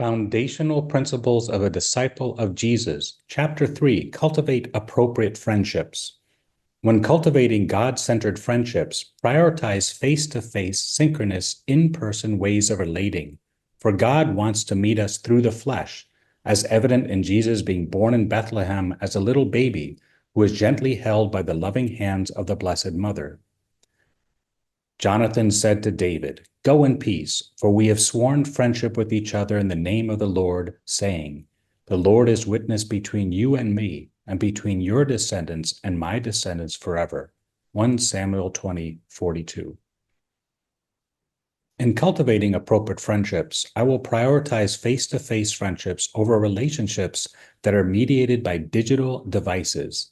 Foundational Principles of a Disciple of Jesus, Chapter 3, Cultivate Appropriate Friendships. When cultivating God-centered friendships, prioritize face-to-face, synchronous, in-person ways of relating, for God wants to meet us through the flesh, as evident in Jesus being born in Bethlehem as a little baby who was gently held by the loving hands of the Blessed Mother. Jonathan said to David, "Go in peace, for we have sworn friendship with each other in the name of the Lord, saying, the Lord is witness between you and me, and between your descendants and my descendants forever." 1 Samuel 20:42. In cultivating appropriate friendships, I will prioritize face-to-face friendships over relationships that are mediated by digital devices.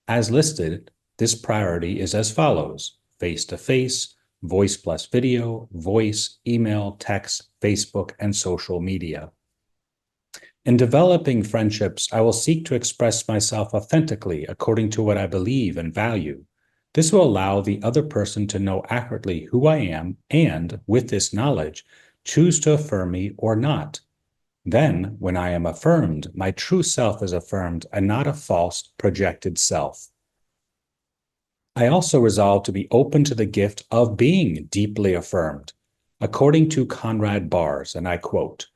As listed, this priority is as follows: face-to-face, voice plus video, voice, email, text, Facebook, and social media. In developing friendships, I will seek to express myself authentically according to what I believe and value. This will allow the other person to know accurately who I am and, with this knowledge, choose to affirm me or not. Then, when I am affirmed, my true self is affirmed and not a false, projected self. I also resolve to be open to the gift of being deeply affirmed. According to Conrad Bars, and I quote,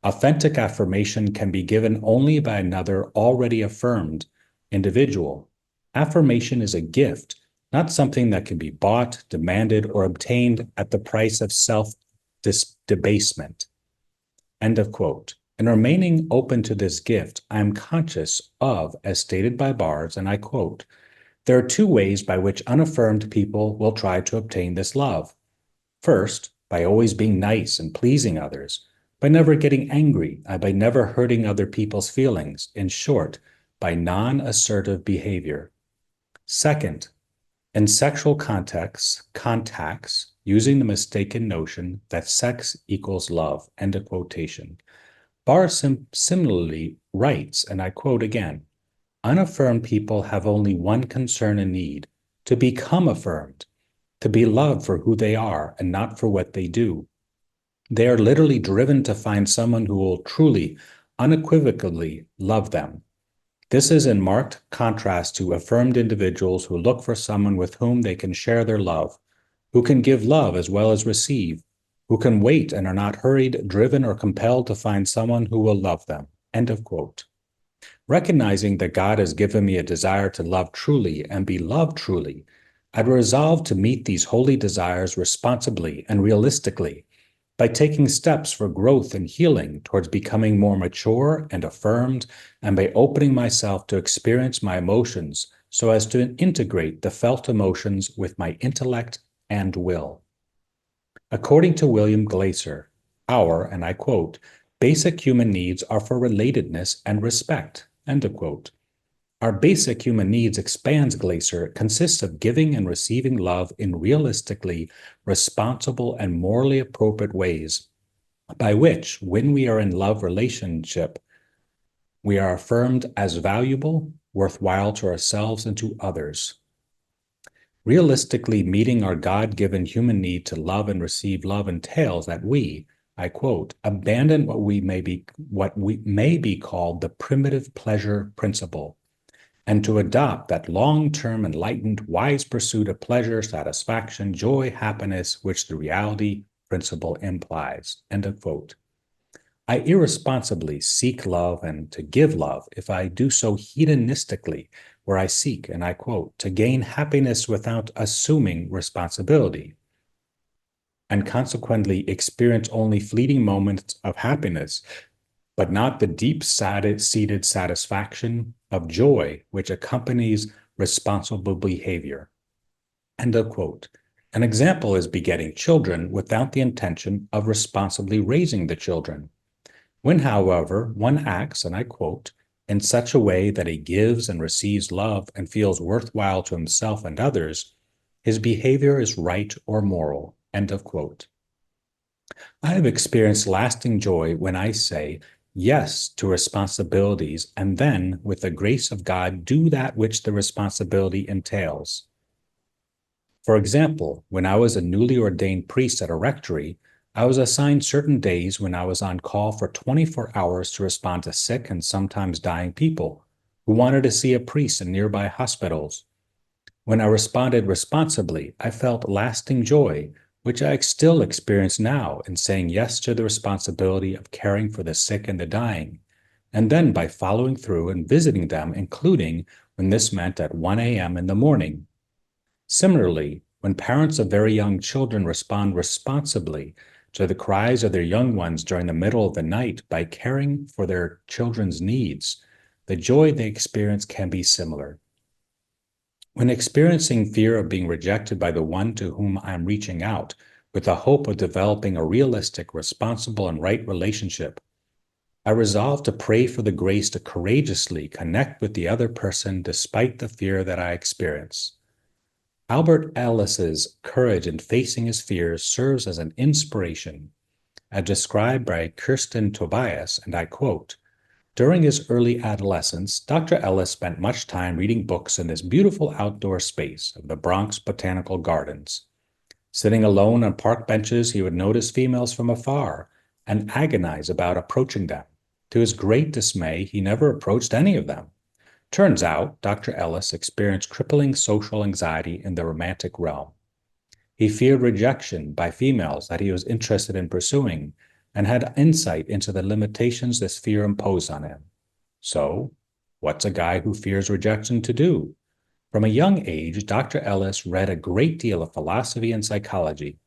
"Authentic affirmation can be given only by another already affirmed individual. Affirmation is a gift, not something that can be bought, demanded, or obtained at the price of self-debasement." End of quote. In remaining open to this gift, I am conscious of, as stated by Bars, and I quote, "There are two ways by which unaffirmed people will try to obtain this love. First, by always being nice and pleasing others, by never getting angry, and by never hurting other people's feelings. In short, by non-assertive behavior. Second, in sexual contacts, using the mistaken notion that sex equals love." End of quotation. Barr similarly writes, and I quote again, "Unaffirmed people have only one concern and need: to become affirmed, to be loved for who they are and not for what they do. They are literally driven to find someone who will truly, unequivocally love them. This is in marked contrast to affirmed individuals who look for someone with whom they can share their love, who can give love as well as receive, who can wait and are not hurried, driven, or compelled to find someone who will love them." End of quote. Recognizing that God has given me a desire to love truly and be loved truly, I'd resolve to meet these holy desires responsibly and realistically by taking steps for growth and healing towards becoming more mature and affirmed, and by opening myself to experience my emotions so as to integrate the felt emotions with my intellect and will. According to William Glaser, our, and I quote, "basic human needs are for relatedness and respect." End of quote. Our basic human needs, expands Glaser, consists of giving and receiving love in realistically responsible and morally appropriate ways, by which, when we are in love relationship, we are affirmed as valuable, worthwhile to ourselves and to others. Realistically meeting our God-given human need to love and receive love entails that we, I quote, "abandon what may be called the primitive pleasure principle, and to adopt that long-term, enlightened, wise pursuit of pleasure, satisfaction, joy, happiness, which the reality principle implies." End of quote. I irresponsibly seek love and to give love if I do so hedonistically, where I seek, and I quote, "to gain happiness without assuming responsibility, and consequently experience only fleeting moments of happiness, but not the deep-seated satisfaction of joy which accompanies responsible behavior." End of quote. An example is begetting children without the intention of responsibly raising the children. When, however, one acts, and I quote, "in such a way that he gives and receives love and feels worthwhile to himself and others, his behavior is right or moral." End of quote. I have experienced lasting joy when I say yes to responsibilities and then, with the grace of God, do that which the responsibility entails. For example, when I was a newly ordained priest at a rectory, I was assigned certain days when I was on call for 24 hours to respond to sick and sometimes dying people who wanted to see a priest in nearby hospitals. When I responded responsibly, I felt lasting joy, which I still experience now in saying yes to the responsibility of caring for the sick and the dying, and then by following through and visiting them, including when this meant at 1 a.m. in the morning. Similarly, when parents of very young children respond responsibly to the cries of their young ones during the middle of the night by caring for their children's needs, the joy they experience can be similar. When experiencing fear of being rejected by the one to whom I am reaching out, with the hope of developing a realistic, responsible, and right relationship, I resolve to pray for the grace to courageously connect with the other person despite the fear that I experience. Albert Ellis's courage in facing his fears serves as an inspiration, as described by Kirsten Tobias, and I quote, "During his early adolescence, Dr. Ellis spent much time reading books in this beautiful outdoor space of the Bronx Botanical Gardens. Sitting alone on park benches, he would notice females from afar and agonize about approaching them. To his great dismay, he never approached any of them. Turns out, Dr. Ellis experienced crippling social anxiety in the romantic realm. He feared rejection by females that he was interested in pursuing and had insight into the limitations this fear imposed on him. So, what's a guy who fears rejection to do? From a young age, Dr. Ellis read a great deal of philosophy and psychology.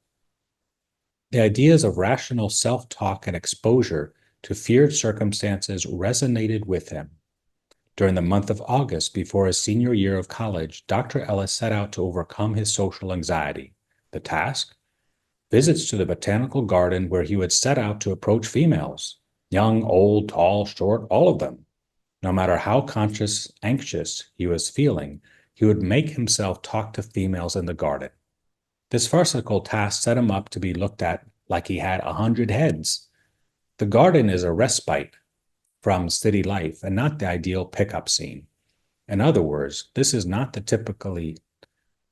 The ideas of rational self-talk and exposure to feared circumstances resonated with him. During the month of August before his senior year of college, Dr. Ellis set out to overcome his social anxiety. The task? Visits to the botanical garden where he would set out to approach females, young, old, tall, short, all of them. No matter how anxious he was feeling, he would make himself talk to females in the garden. This farcical task set him up to be looked at like he had 100 heads. The garden is a respite from city life and not the ideal pickup scene. In other words, this is not typically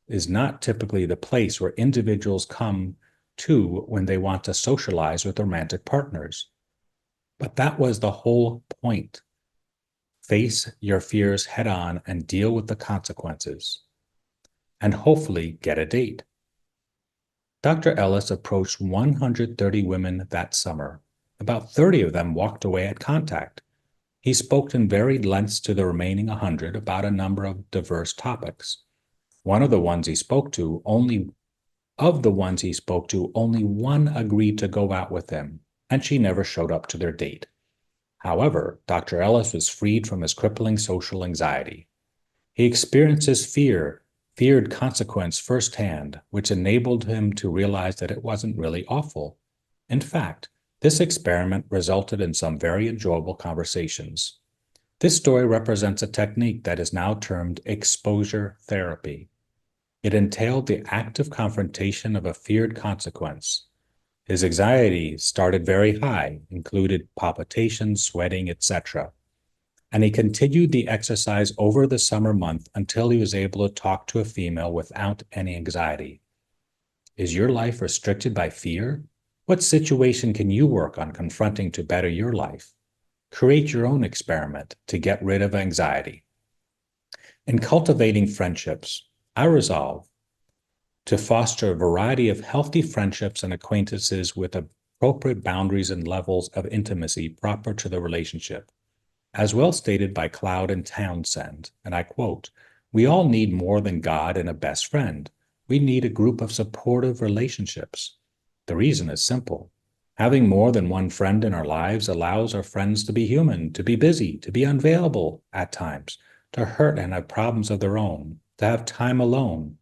the place where individuals come to when they want to socialize with romantic partners. But that was the whole point. Face your fears head on and deal with the consequences, and hopefully get a date. Dr. Ellis approached 130 women that summer. About 30 of them walked away at contact. He spoke in varied lengths to the remaining 100 about a number of diverse topics. Of the ones he spoke to, only one agreed to go out with him, and she never showed up to their date. However, Dr. Ellis was freed from his crippling social anxiety. He experienced his feared consequence firsthand, which enabled him to realize that it wasn't really awful. In fact, this experiment resulted in some very enjoyable conversations. This story represents a technique that is now termed exposure therapy. It entailed the active confrontation of a feared consequence. His anxiety started very high, included palpitations, sweating, etc. And he continued the exercise over the summer month until he was able to talk to a female without any anxiety. Is your life restricted by fear? What situation can you work on confronting to better your life? Create your own experiment to get rid of anxiety. In cultivating friendships, I resolve to foster a variety of healthy friendships and acquaintances with appropriate boundaries and levels of intimacy proper to the relationship. As well stated by Cloud and Townsend, and I quote, "We all need more than God and a best friend. We need a group of supportive relationships. The reason is simple. Having more than one friend in our lives allows our friends to be human, to be busy, to be unavailable at times, to hurt and have problems of their own, to have time alone.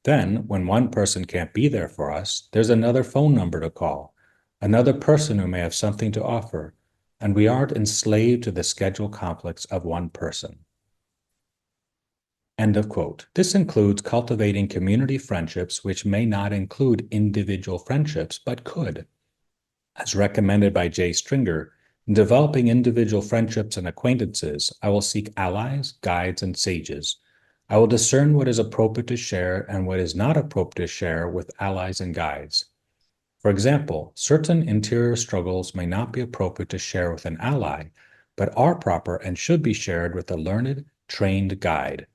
Then, when one person can't be there for us, there's another phone number to call, another person who may have something to offer, and we aren't enslaved to the schedule conflicts of one person." End of quote. This includes cultivating community friendships, which may not include individual friendships, but could. As recommended by Jay Stringer, in developing individual friendships and acquaintances, I will seek allies, guides, and sages. I will discern what is appropriate to share and what is not appropriate to share with allies and guides. For example, certain interior struggles may not be appropriate to share with an ally, but are proper and should be shared with a learned, trained guide.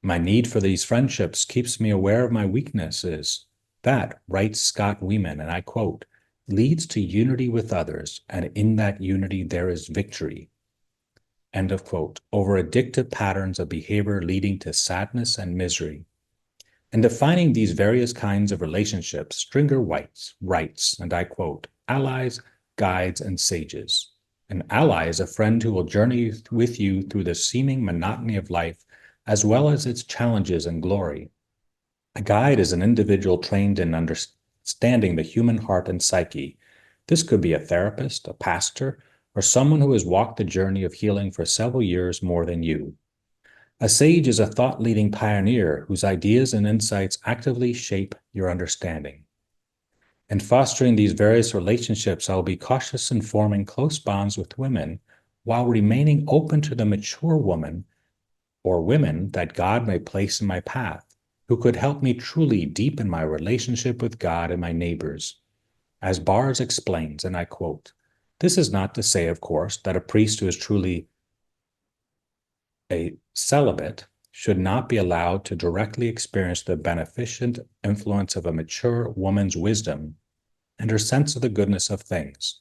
My need for these friendships keeps me aware of my weaknesses. That, writes Scott Wieman, and I quote, leads to unity with others, and in that unity there is victory. End of quote. Over addictive patterns of behavior leading to sadness and misery. In defining these various kinds of relationships, Stringer writes, and I quote, allies, guides, and sages. An ally is a friend who will journey with you through the seeming monotony of life, as well as its challenges and glory. A guide is an individual trained in understanding the human heart and psyche. This could be a therapist, a pastor, or someone who has walked the journey of healing for several years more than you. A sage is a thought-leading pioneer whose ideas and insights actively shape your understanding. In fostering these various relationships, I will be cautious in forming close bonds with women while remaining open to the mature woman or women that God may place in my path, who could help me truly deepen my relationship with God and my neighbors. As Bars explains, and I quote, this is not to say, of course, that a priest who is truly a celibate should not be allowed to directly experience the beneficent influence of a mature woman's wisdom and her sense of the goodness of things.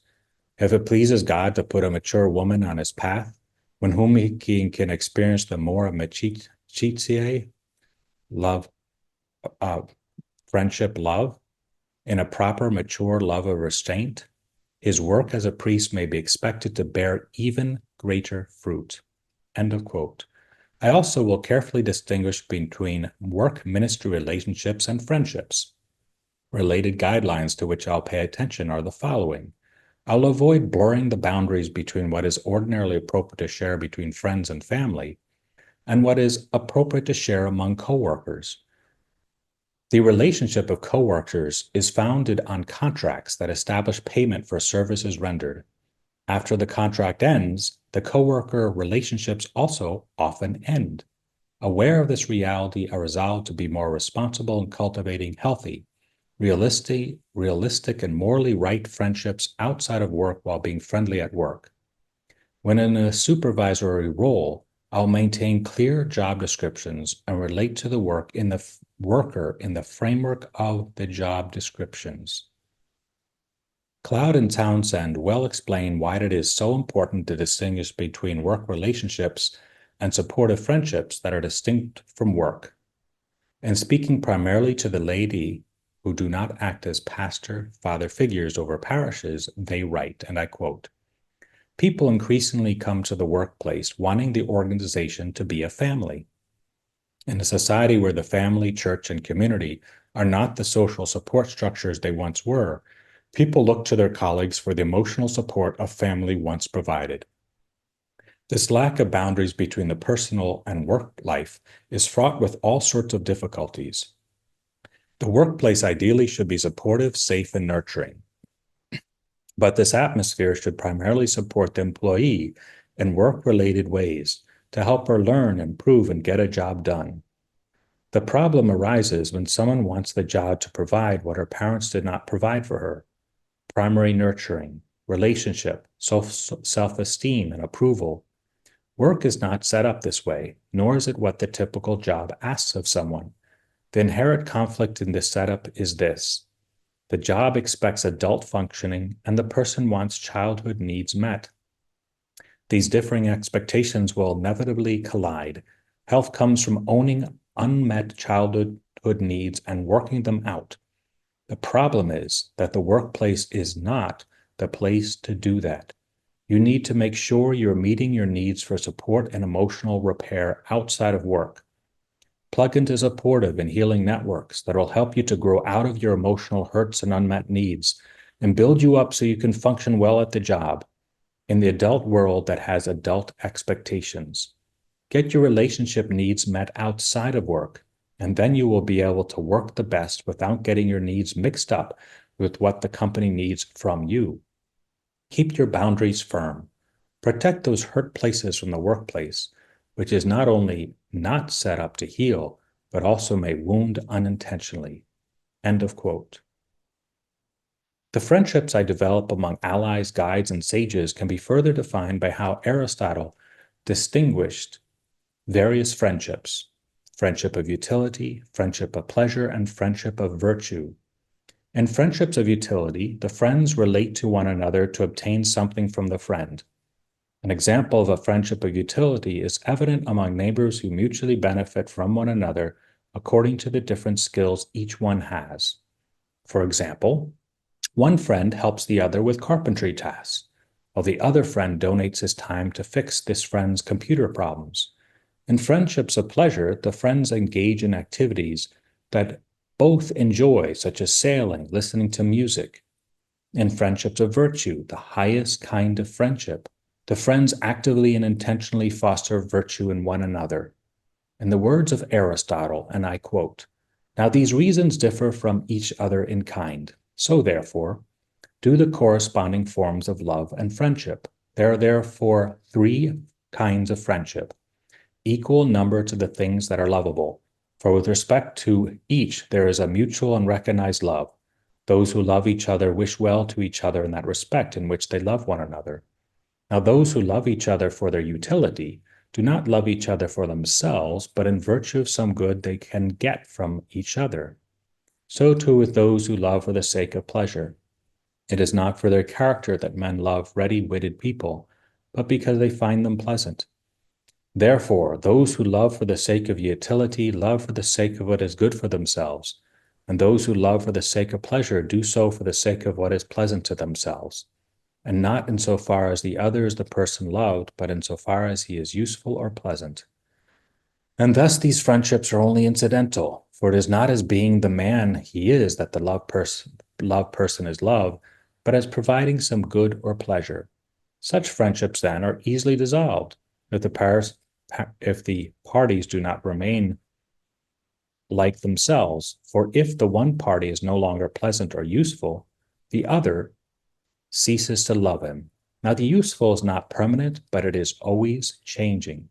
If it pleases God to put a mature woman on his path, when whom he can experience the more of machitiae, love, friendship, love, in a proper, mature love of restraint, his work as a priest may be expected to bear even greater fruit. End of quote. I also will carefully distinguish between work-ministry relationships and friendships. Related guidelines to which I'll pay attention are the following. I'll avoid blurring the boundaries between what is ordinarily appropriate to share between friends and family and what is appropriate to share among coworkers. The relationship of coworkers is founded on contracts that establish payment for services rendered. After the contract ends, the coworker relationships also often end. Aware of this reality, I resolved to be more responsible in cultivating healthy, realistic, and morally right friendships outside of work while being friendly at work. When in a supervisory role, I'll maintain clear job descriptions and relate to the worker in the framework of the job descriptions. Cloud and Townsend well explain why it is so important to distinguish between work relationships and supportive friendships that are distinct from work. And speaking primarily to the laity who do not act as pastor, father figures over parishes, they write, and I quote, people increasingly come to the workplace wanting the organization to be a family. In a society where the family, church, and community are not the social support structures they once were, people look to their colleagues for the emotional support a family once provided. This lack of boundaries between the personal and work life is fraught with all sorts of difficulties. The workplace ideally should be supportive, safe, and nurturing. But this atmosphere should primarily support the employee in work-related ways to help her learn, improve, and get a job done. The problem arises when someone wants the job to provide what her parents did not provide for her: primary nurturing, relationship, self-esteem, and approval. Work is not set up this way, nor is it what the typical job asks of someone. The inherent conflict in this setup is this: the job expects adult functioning, and the person wants childhood needs met. These differing expectations will inevitably collide. Health comes from owning unmet childhood needs and working them out. The problem is that the workplace is not the place to do that. You need to make sure you're meeting your needs for support and emotional repair outside of work. Plug into supportive and healing networks that will help you to grow out of your emotional hurts and unmet needs and build you up so you can function well at the job in the adult world that has adult expectations. Get your relationship needs met outside of work, and then you will be able to work the best without getting your needs mixed up with what the company needs from you. Keep your boundaries firm. Protect those hurt places from the workplace, which is not only not set up to heal, but also may wound unintentionally. End of quote. The friendships I develop among allies, guides, and sages can be further defined by how Aristotle distinguished various friendships: friendship of utility, friendship of pleasure, and friendship of virtue. In friendships of utility, the friends relate to one another to obtain something from the friend. An example of a friendship of utility is evident among neighbors who mutually benefit from one another according to the different skills each one has. For example, one friend helps the other with carpentry tasks, while the other friend donates his time to fix this friend's computer problems. In friendships of pleasure, the friends engage in activities that both enjoy, such as sailing, listening to music. In friendships of virtue, the highest kind of friendship, the friends actively and intentionally foster virtue in one another. In the words of Aristotle, and I quote, "Now these reasons differ from each other in kind. So therefore, do the corresponding forms of love and friendship. There are therefore three kinds of friendship, equal number to the things that are lovable. For with respect to each, there is a mutual and recognized love. Those who love each other wish well to each other in that respect in which they love one another. Now, those who love each other for their utility do not love each other for themselves, but in virtue of some good they can get from each other. So too with those who love for the sake of pleasure. It is not for their character that men love ready-witted people, but because they find them pleasant. Therefore, those who love for the sake of utility love for the sake of what is good for themselves, and those who love for the sake of pleasure do so for the sake of what is pleasant to themselves, and not in so far as the other is the person loved, but in so far as he is useful or pleasant. And thus these friendships are only incidental, for it is not as being the man he is that the loved person is loved, but as providing some good or pleasure. Such friendships, then, are easily dissolved if the parties do not remain like themselves. For if the one party is no longer pleasant or useful, the other ceases to love him. Now, the useful is not permanent, but it is always changing.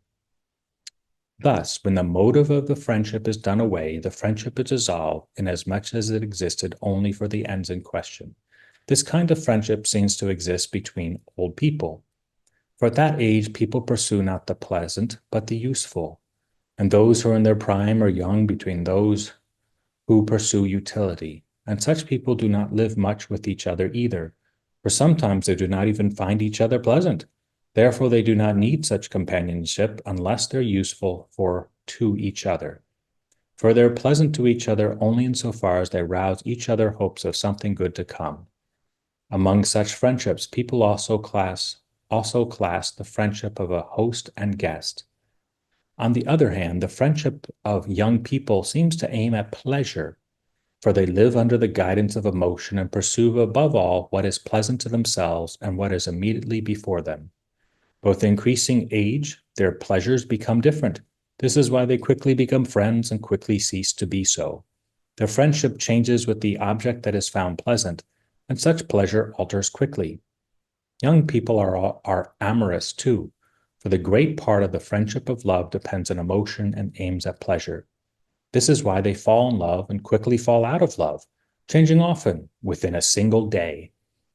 Thus, when the motive of the friendship is done away, the friendship is dissolved inasmuch as it existed only for the ends in question. This kind of friendship seems to exist between old people. For at that age, people pursue not the pleasant, but the useful. And those who are in their prime are young between those who pursue utility. And such people do not live much with each other either, for sometimes they do not even find each other pleasant. Therefore, they do not need such companionship unless they're useful to each other. For they're pleasant to each other only insofar as they rouse each other hopes of something good to come. Among such friendships, people also class the friendship of a host and guest. On the other hand, the friendship of young people seems to aim at pleasure, for they live under the guidance of emotion and pursue above all what is pleasant to themselves and what is immediately before them. With increasing age, their pleasures become different. This is why they quickly become friends and quickly cease to be so. Their friendship changes with the object that is found pleasant, and such pleasure alters quickly. Young people are amorous too, for the great part of the friendship of love depends on emotion and aims at pleasure. This is why they fall in love and quickly fall out of love, changing often within a single day.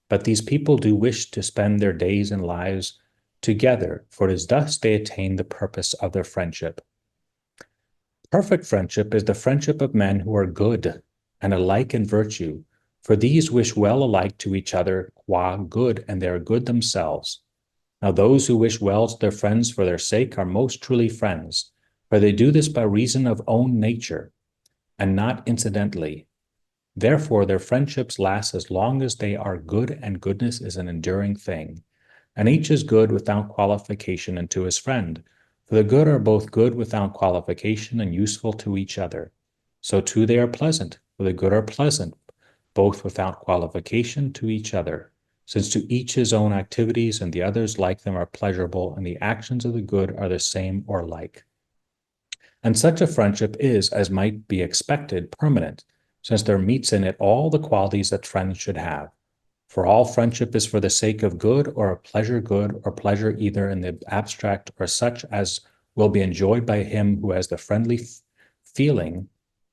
But these people do wish to spend their days and lives together, for it is thus they attain the purpose of their friendship. Perfect friendship is the friendship of men who are good and alike in virtue, for these wish well alike to each other qua good, and they are good themselves. Now those who wish well to their friends for their sake are most truly friends, for they do this by reason of own nature, and not incidentally. Therefore their friendships last as long as they are good, and goodness is an enduring thing. And each is good without qualification unto his friend, for the good are both good without qualification and useful to each other. So too they are pleasant, for the good are pleasant, both without qualification to each other, since to each his own activities and the others like them are pleasurable, and the actions of the good are the same or like. And such a friendship is, as might be expected, permanent, since there meets in it all the qualities that friends should have. For all friendship is for the sake of good, or pleasure either in the abstract or such as will be enjoyed by him who has the friendly feeling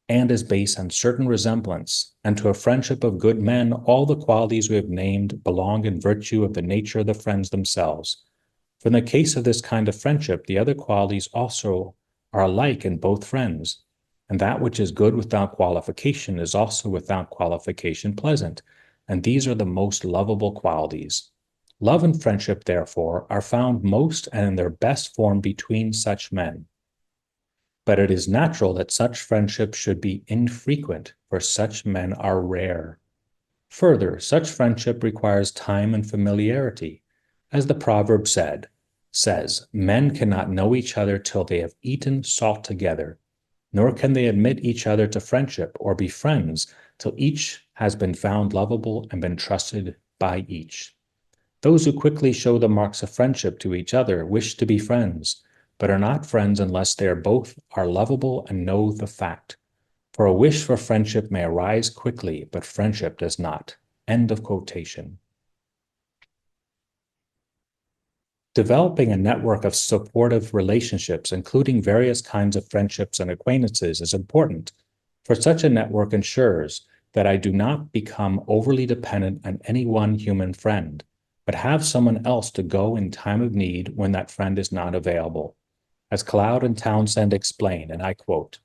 and is based on certain resemblance, and to a friendship of good men, all the qualities we have named belong in virtue of the nature of the friends themselves. For in the case of this kind of friendship, the other qualities also are alike in both friends, and that which is good without qualification is also without qualification pleasant, and these are the most lovable qualities. Love and friendship, therefore, are found most and in their best form between such men. But it is natural that such friendship should be infrequent, for such men are rare. Further, such friendship requires time and familiarity. As the proverb says, men cannot know each other till they have eaten salt together, nor can they admit each other to friendship or be friends till each has been found lovable and been trusted by each. Those who quickly show the marks of friendship to each other wish to be friends, but are not friends unless they both are lovable and know the fact. For a wish for friendship may arise quickly, but friendship does not. End of quotation. Developing a network of supportive relationships, including various kinds of friendships and acquaintances, is important, for such a network ensures that I do not become overly dependent on any one human friend, but have someone else to go in time of need when that friend is not available. As Cloud and Townsend explain, and I quote,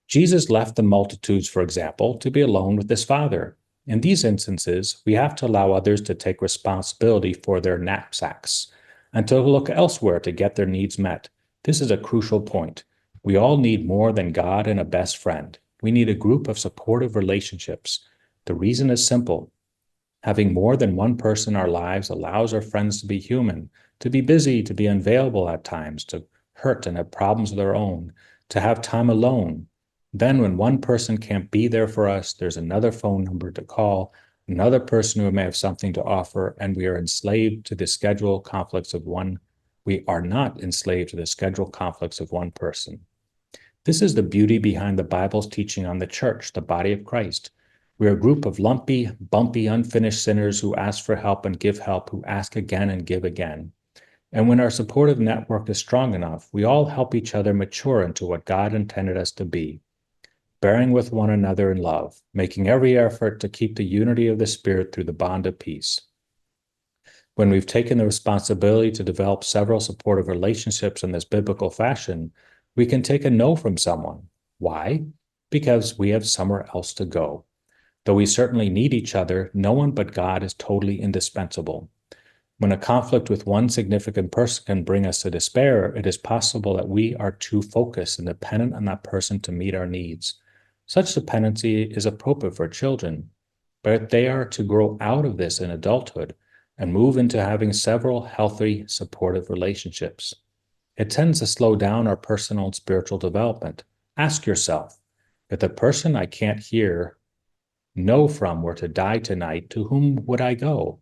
Jesus left the multitudes, for example, to be alone with his Father. In these instances, we have to allow others to take responsibility for their knapsacks and to look elsewhere to get their needs met. This is a crucial point. We all need more than God and a best friend. We need a group of supportive relationships. The reason is simple. Having more than one person in our lives allows our friends to be human, to be busy, to be unavailable at times, to hurt and have problems of their own, to have time alone. Then, when one person can't be there for us, there's another phone number to call, another person who may have something to offer, and we are enslaved to the schedule conflicts of one. We are not enslaved to the schedule conflicts of one person. This is the beauty behind the Bible's teaching on the church, the body of Christ. We're a group of lumpy, bumpy, unfinished sinners who ask for help and give help, who ask again and give again. And when our supportive network is strong enough, we all help each other mature into what God intended us to be, bearing with one another in love, making every effort to keep the unity of the Spirit through the bond of peace. When we've taken the responsibility to develop several supportive relationships in this biblical fashion, we can take a no from someone. Why? Because we have somewhere else to go. Though we certainly need each other, no one but God is totally indispensable. When a conflict with one significant person can bring us to despair, it is possible that we are too focused and dependent on that person to meet our needs. Such dependency is appropriate for children, but if they are to grow out of this in adulthood and move into having several healthy, supportive relationships, it tends to slow down our personal and spiritual development. Ask yourself, if the person I can't hear no from were to die tonight, to whom would I go?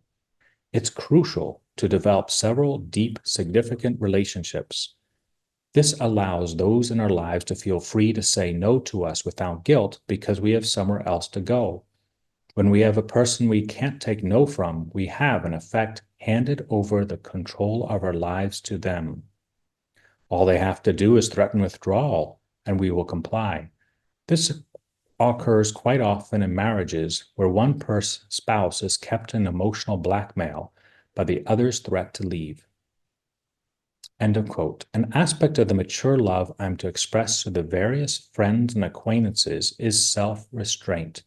It's crucial to develop several deep, significant relationships. This allows those in our lives to feel free to say no to us without guilt because we have somewhere else to go. When we have a person we can't take no from, we have, in effect, handed over the control of our lives to them. All they have to do is threaten withdrawal, and we will comply. This occurs quite often in marriages where one spouse is kept in emotional blackmail by the other's threat to leave. End of quote. An aspect of the mature love I'm to express to the various friends and acquaintances is self-restraint,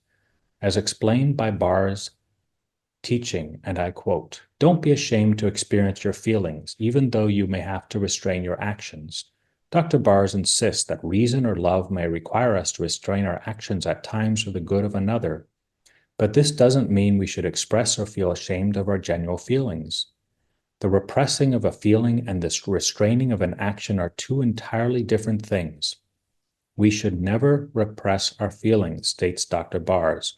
as explained by Barr's teaching, and I quote, "Don't be ashamed to experience your feelings, even though you may have to restrain your actions." Dr. Barrs insists that reason or love may require us to restrain our actions at times for the good of another, but this doesn't mean we should express or feel ashamed of our genuine feelings. The repressing of a feeling and the restraining of an action are two entirely different things. We should never repress our feelings, states Dr. Barrs,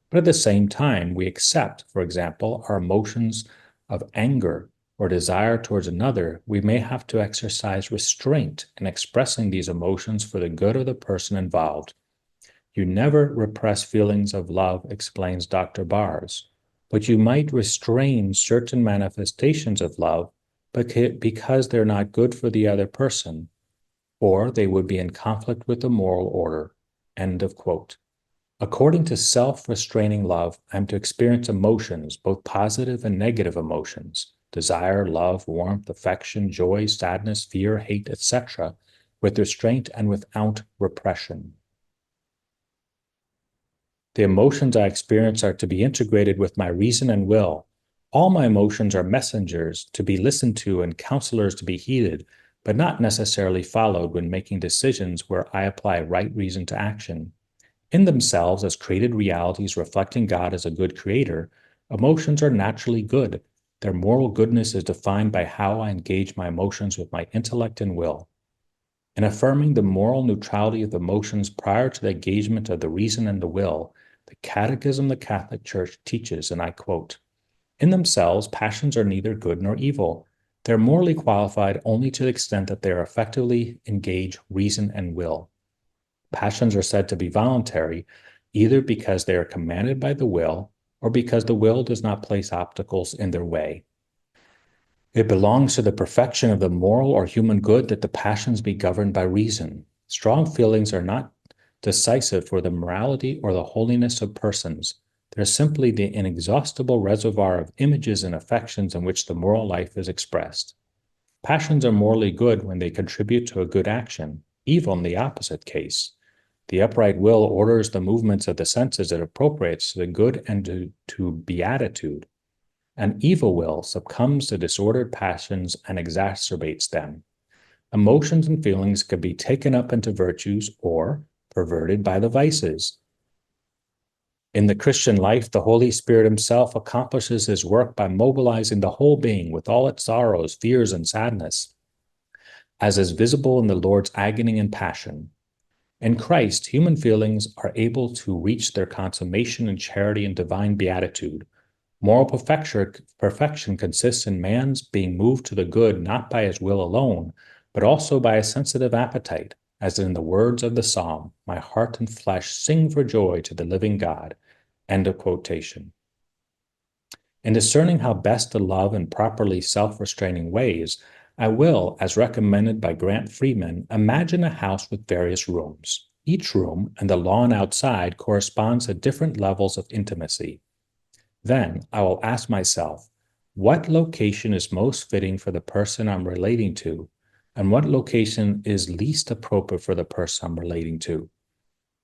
but at the same time, we accept, for example, our emotions of anger or desire towards another. We may have to exercise restraint in expressing these emotions for the good of the person involved. You never repress feelings of love, explains Dr. Barrs, but you might restrain certain manifestations of love because they're not good for the other person, or they would be in conflict with the moral order. End of quote. According to self-restraining love, I'm to experience emotions, both positive and negative emotions, desire, love, warmth, affection, joy, sadness, fear, hate, etc., with restraint and without repression. The emotions I experience are to be integrated with my reason and will. All my emotions are messengers to be listened to and counselors to be heeded, but not necessarily followed when making decisions where I apply right reason to action. In themselves, as created realities reflecting God as a good creator, emotions are naturally good. Their moral goodness is defined by how I engage my emotions with my intellect and will. In affirming the moral neutrality of emotions prior to the engagement of the reason and the will, the Catechism of the Catholic Church teaches, and I quote, "In themselves, passions are neither good nor evil. They're morally qualified only to the extent that they effectively engage reason and will. Passions are said to be voluntary, either because they are commanded by the will or because the will does not place obstacles in their way. It belongs to the perfection of the moral or human good that the passions be governed by reason. Strong feelings are not decisive for the morality or the holiness of persons. They're simply the inexhaustible reservoir of images and affections in which the moral life is expressed. Passions are morally good when they contribute to a good action, evil in the opposite case. The upright will orders the movements of the senses it appropriates to the good and to beatitude. An evil will succumbs to disordered passions and exacerbates them. Emotions and feelings can be taken up into virtues or perverted by the vices. In the Christian life, the Holy Spirit himself accomplishes his work by mobilizing the whole being with all its sorrows, fears, and sadness, as is visible in the Lord's agony and passion. In Christ, human feelings are able to reach their consummation in charity and divine beatitude. Moral perfection consists in man's being moved to the good not by his will alone, but also by a sensitive appetite, as in the words of the psalm, "My heart and flesh sing for joy to the living God." End of quotation. In discerning how best to love in properly self-restraining ways, I will, as recommended by Grant Freeman, imagine a house with various rooms. Each room and the lawn outside corresponds to different levels of intimacy. Then I will ask myself, what location is most fitting for the person I'm relating to, and what location is least appropriate for the person I'm relating to?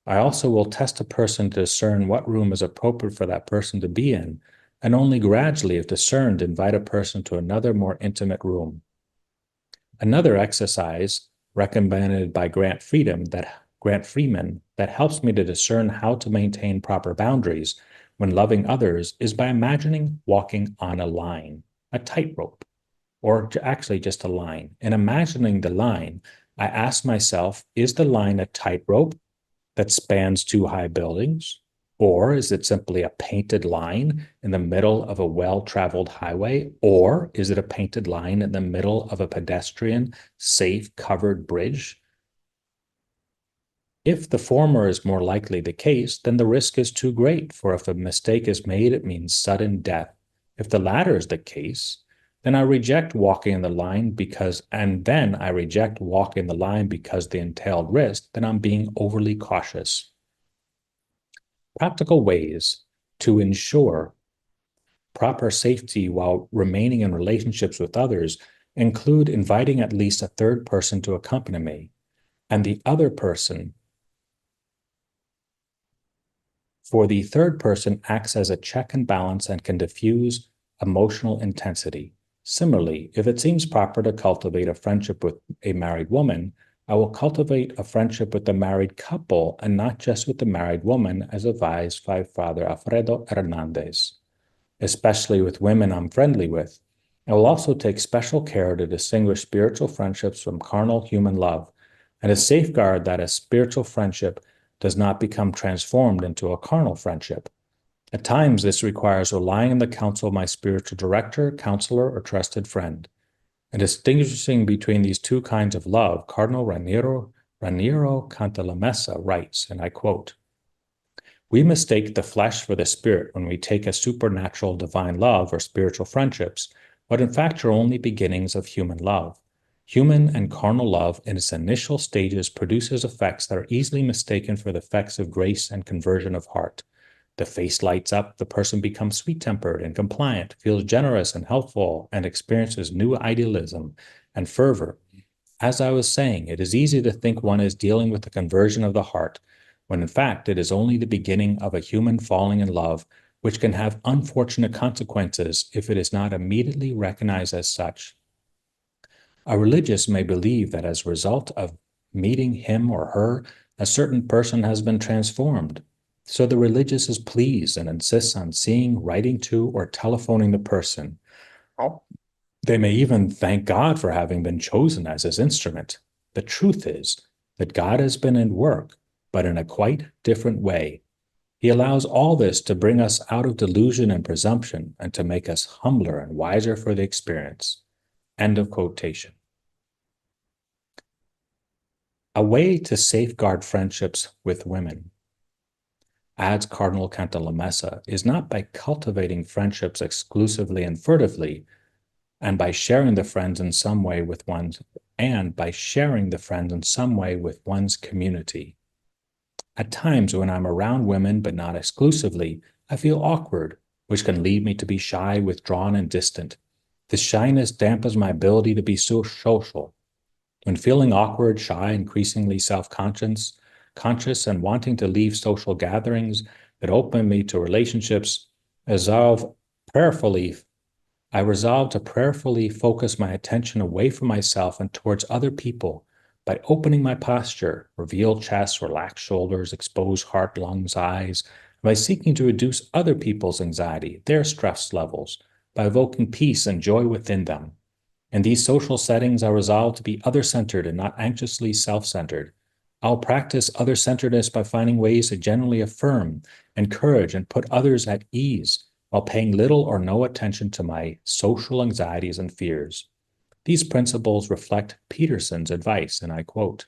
I also will test a person to discern what room is appropriate for that person to be in, and only gradually, if discerned, invite a person to another more intimate room. Another exercise recommended by Grant Freeman that helps me to discern how to maintain proper boundaries when loving others is by imagining walking on a line, a tightrope, or actually just a line. In imagining the line, I ask myself, is the line a tightrope that spans two high buildings? Or is it simply a painted line in the middle of a well-traveled highway? Or is it a painted line in the middle of a pedestrian, safe, covered bridge? If the former is more likely the case, then the risk is too great, for if a mistake is made, it means sudden death. If the latter is the case, then I reject walking the line because the entailed risk, then I'm being overly cautious. Practical ways to ensure proper safety while remaining in relationships with others include inviting at least a third person to accompany me, and the other person, for the third person acts as a check and balance and can diffuse emotional intensity. Similarly, if it seems proper to cultivate a friendship with a married woman, I will cultivate a friendship with the married couple and not just with the married woman, as advised by Father Alfredo Hernandez. Especially with women I'm friendly with. I will also take special care to distinguish spiritual friendships from carnal human love, and to safeguard that a spiritual friendship does not become transformed into a carnal friendship. At times, this requires relying on the counsel of my spiritual director, counselor, or trusted friend. In distinguishing between these two kinds of love, Cardinal Raniero Cantalamessa writes, and I quote, "We mistake the flesh for the spirit when we take as supernatural divine love or spiritual friendships, what in fact are only beginnings of human love. Human and carnal love in its initial stages produces effects that are easily mistaken for the effects of grace and conversion of heart. The face lights up, the person becomes sweet-tempered and compliant, feels generous and helpful, and experiences new idealism and fervor. As I was saying, it is easy to think one is dealing with the conversion of the heart, when in fact it is only the beginning of a human falling in love, which can have unfortunate consequences if it is not immediately recognized as such. A religious may believe that as a result of meeting him or her, a certain person has been transformed. So the religious is pleased and insists on seeing, writing to, or telephoning the person. Oh. They may even thank God for having been chosen as his instrument. The truth is that God has been at work, but in a quite different way. He allows all this to bring us out of delusion and presumption and to make us humbler and wiser for the experience. End of quotation. A way to safeguard friendships with women, adds Cardinal Cantalamessa, is not by cultivating friendships exclusively and furtively, and by sharing the friends in some way with one's community. At times when I'm around women, but not exclusively, I feel awkward, which can lead me to be shy, withdrawn, and distant. This shyness dampens my ability to be so social. When feeling awkward, shy, increasingly conscious, and wanting to leave social gatherings that open me to relationships, I resolve to prayerfully focus my attention away from myself and towards other people by opening my posture, reveal chest, relax shoulders, expose heart, lungs, eyes, by seeking to reduce other people's anxiety, their stress levels, by evoking peace and joy within them. In these social settings, I resolve to be other-centered and not anxiously self-centered. I'll practice other-centeredness by finding ways to generally affirm, encourage, and put others at ease while paying little or no attention to my social anxieties and fears. These principles reflect Peterson's advice, and I quote,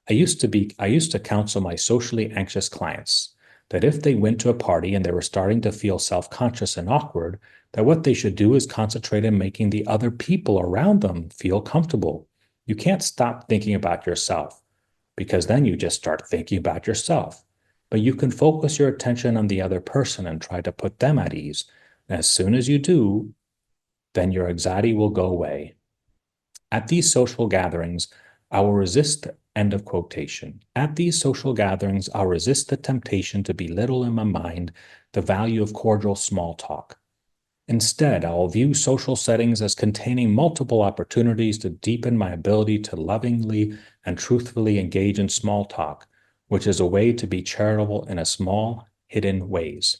I used to counsel my socially anxious clients that if they went to a party and they were starting to feel self-conscious and awkward, that what they should do is concentrate on making the other people around them feel comfortable. You can't stop thinking about yourself, because then you just start thinking about yourself. But you can focus your attention on the other person and try to put them at ease. And as soon as you do, then your anxiety will go away. At these social gatherings, I will resist, end of quotation. At these social gatherings, I'll resist the temptation to belittle in my mind the value of cordial small talk. Instead, I will view social settings as containing multiple opportunities to deepen my ability to lovingly and truthfully engage in small talk, which is a way to be charitable in a small, hidden ways.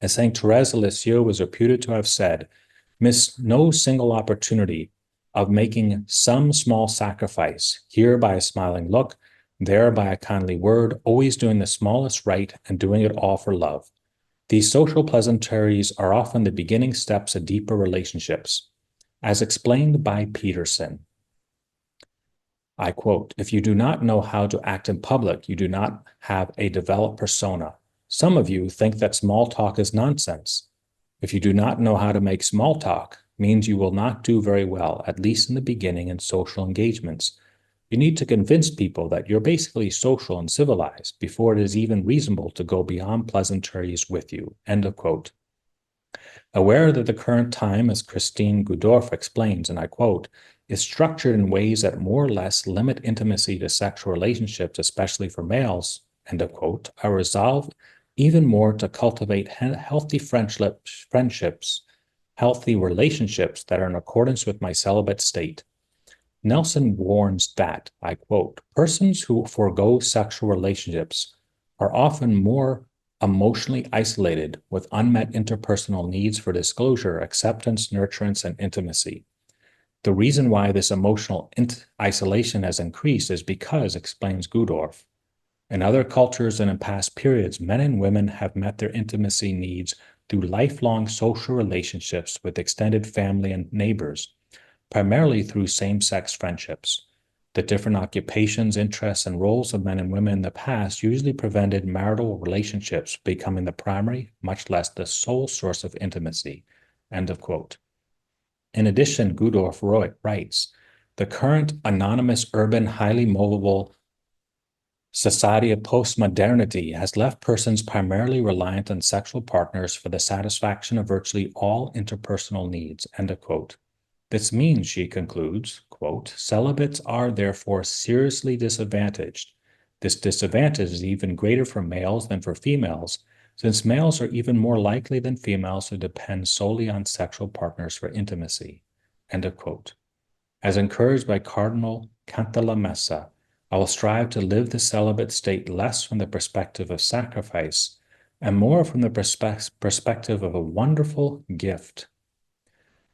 As Saint Therese of Lisieux was reputed to have said, miss no single opportunity of making some small sacrifice, here by a smiling look, there by a kindly word, always doing the smallest right and doing it all for love. These social pleasantries are often the beginning steps of deeper relationships. As explained by Peterson, I quote, if you do not know how to act in public, you do not have a developed persona. Some of you think that small talk is nonsense. If you do not know how to make small talk, means you will not do very well, at least in the beginning in social engagements. You need to convince people that you're basically social and civilized before it is even reasonable to go beyond pleasantries with you. End of quote. Aware that the current time, as Christine Gudorf explains, and I quote, is structured in ways that more or less limit intimacy to sexual relationships, especially for males, end of quote, I resolve even more to cultivate healthy friendships, healthy relationships that are in accordance with my celibate state. Nelson warns that, I quote, persons who forego sexual relationships are often more emotionally isolated with unmet interpersonal needs for disclosure, acceptance, nurturance, and intimacy. The reason why this emotional isolation has increased is because, explains Gudorf, in other cultures and in past periods, men and women have met their intimacy needs through lifelong social relationships with extended family and neighbors, primarily through same-sex friendships. The different occupations, interests, and roles of men and women in the past usually prevented marital relationships becoming the primary, much less the sole source of intimacy. End of quote. In addition, Gudorf writes, The current anonymous, urban, highly movable society of postmodernity has left persons primarily reliant on sexual partners for the satisfaction of virtually all interpersonal needs. End of quote. This means, she concludes, quote, celibates are therefore seriously disadvantaged. This disadvantage is even greater for males than for females, since males are even more likely than females to depend solely on sexual partners for intimacy. End of quote. As encouraged by Cardinal Cantalamessa, I will strive to live the celibate state less from the perspective of sacrifice and more from the perspective of a wonderful gift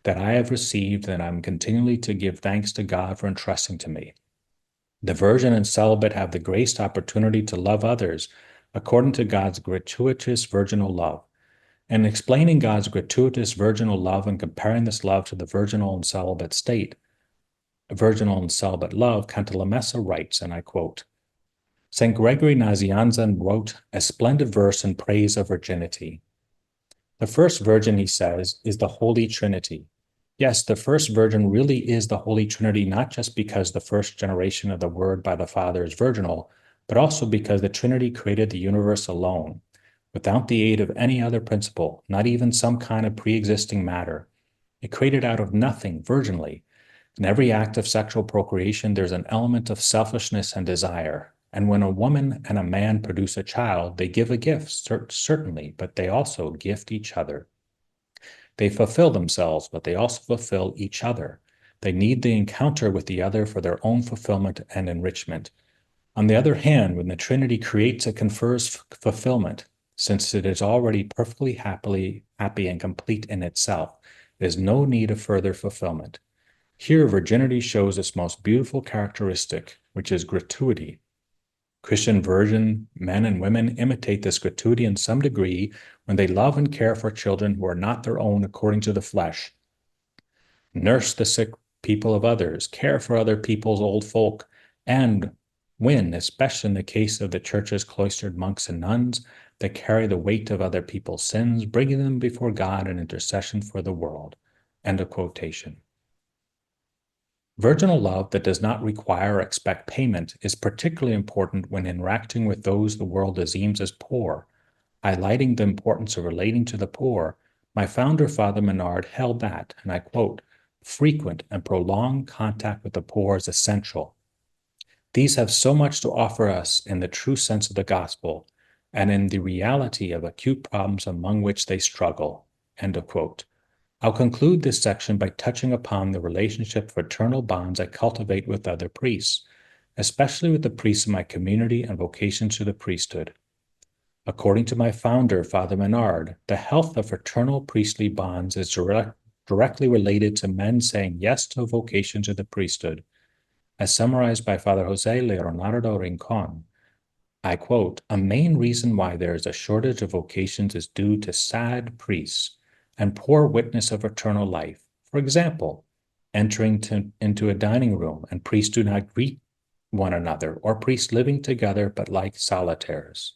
that I have received and I'm continually to give thanks to God for entrusting to me. The virgin and celibate have the graced opportunity to love others according to God's gratuitous virginal love. And explaining God's gratuitous virginal love and comparing this love to the virginal and celibate state, virginal and celibate love, Cantalamessa writes, and I quote, St. Gregory Nazianzen wrote a splendid verse in praise of virginity. The first virgin, he says, is the Holy Trinity. Yes, the first virgin really is the Holy Trinity, not just because the first generation of the Word by the Father is virginal, but also because the Trinity created the universe alone, without the aid of any other principle, not even some kind of pre-existing matter. It created out of nothing, virginally. In every act of sexual procreation, there's an element of selfishness and desire. And when a woman and a man produce a child, they give a gift, certainly, but they also gift each other. They fulfill themselves, but they also fulfill each other. They need the encounter with the other for their own fulfillment and enrichment. On the other hand, when the Trinity creates, it confers fulfillment, since it is already perfectly happy and complete in itself. There is no need of further fulfillment. Here, virginity shows its most beautiful characteristic, which is gratuity. Christian virgin men and women imitate this gratuity in some degree when they love and care for children who are not their own according to the flesh, nurse the sick people of others, care for other people's old folk, and when, especially in the case of the church's cloistered monks and nuns, they carry the weight of other people's sins, bringing them before God in intercession for the world. End of quotation. Virginal love that does not require or expect payment is particularly important when interacting with those the world deems as poor. Highlighting the importance of relating to the poor, my founder, Father Menard, held that, and I quote, frequent and prolonged contact with the poor is essential. These have so much to offer us in the true sense of the gospel and in the reality of acute problems among which they struggle. End of quote. I'll conclude this section by touching upon the relationship of fraternal bonds I cultivate with other priests, especially with the priests of my community and vocation to the priesthood. According to my founder, Father Menard, the health of fraternal priestly bonds is directly related to men saying yes to a vocation to the priesthood. As summarized by Father Jose Leonardo Rincon, I quote, a main reason why there is a shortage of vocations is due to sad priests and poor witness of fraternal life. For example, entering into a dining room and priests do not greet one another, or priests living together but like solitaires.